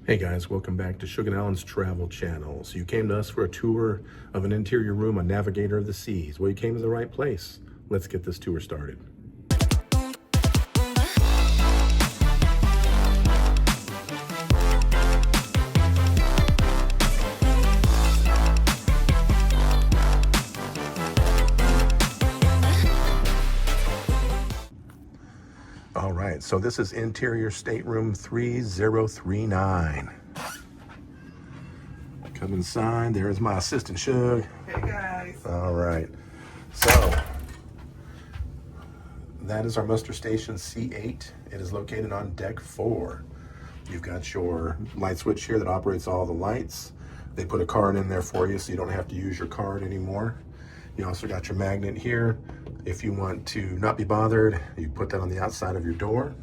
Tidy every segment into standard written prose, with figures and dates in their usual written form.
Hey guys, welcome back to Shug and Allen's Travel Channel. So you came to us for a tour of an interior room on Navigator of the Seas. Well, you came to the right place. Let's get this tour started. All right, so this is interior stateroom 3039. Come inside. There's my assistant, Shug. Hey guys. All right. So that is our muster station C8. It is located on deck 4. You've got your light switch here that operates all the lights. They put a card in there for you so you don't have to use your card anymore. You also got your magnet here. If you want to not be bothered, you put that on the outside of your door.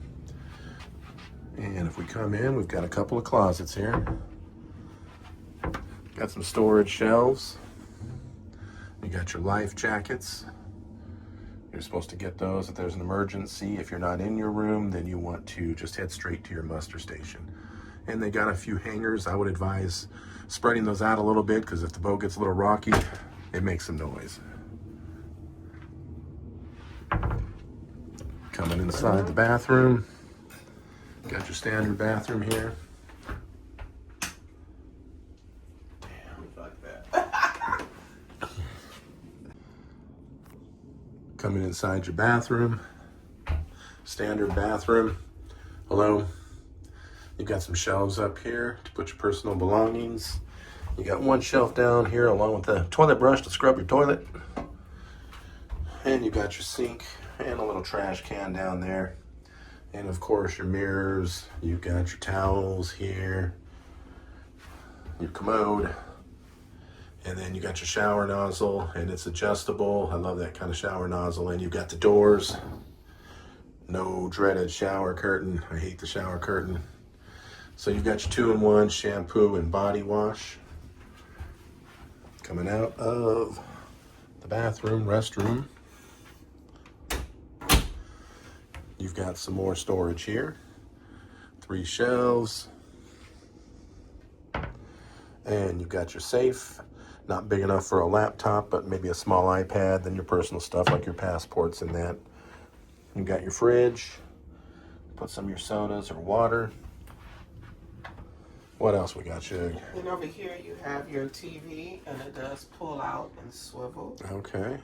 And if we come in, we've got a couple of closets here. Got some storage shelves. You got your life jackets. You're supposed to get those if there's an emergency. If you're not in your room, then you want to just head straight to your muster station. And they got a few hangers. I would advise spreading those out a little bit because if the boat gets a little rocky, it makes some noise. Coming inside the bathroom. Got your standard bathroom here. Coming inside your bathroom, standard bathroom. Hello. You've got some shelves up here to put your personal belongings. You got one shelf down here along with the toilet brush to scrub your toilet. And you got your sink and a little trash can down there. And of course your mirrors. You've got your towels here, your commode. And then you got your shower nozzle, and it's adjustable. I love that kind of shower nozzle. And you've got the doors. No dreaded shower curtain. I hate the shower curtain. So you've got your 2-in-1 shampoo and body wash. Coming out of the bathroom, restroom. You've got some more storage here. 3 shelves. And you've got your safe. Not big enough for a laptop, but maybe a small iPad, then your personal stuff like your passports and that. You got your fridge. Put some of your sodas or water. What else we got, Shug? And over here you have your TV, and it does pull out and swivel. Okay.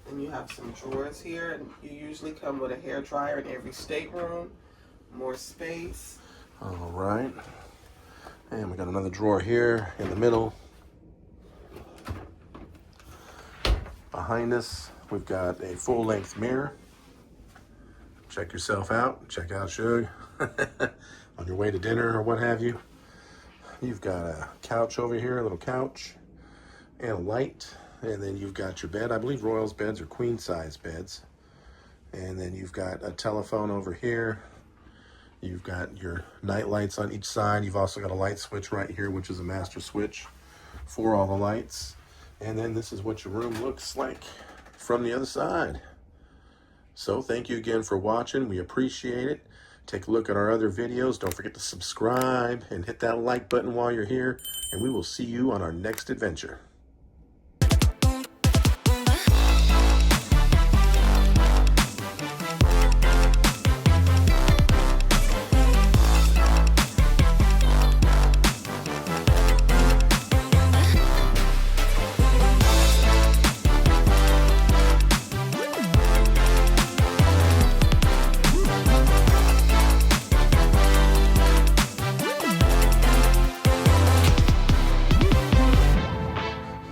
And you have some drawers here, and you usually come with a hair dryer in every stateroom. More space. All right. And we got another drawer here in the middle. Behind us, we've got a full-length mirror. Check yourself out. Check out Shug on your way to dinner or what have you. You've got a couch over here, a little couch, and a light. And then you've got your bed. I believe Royal's beds are queen-size beds. And then you've got a telephone over here. You've got your night lights on each side. You've also got a light switch right here, which is a master switch for all the lights. And then this is what your room looks like from the other side. So thank you again for watching. We appreciate it. Take a look at our other videos. Don't forget to subscribe and hit that like button while you're here. And we will see you on our next adventure.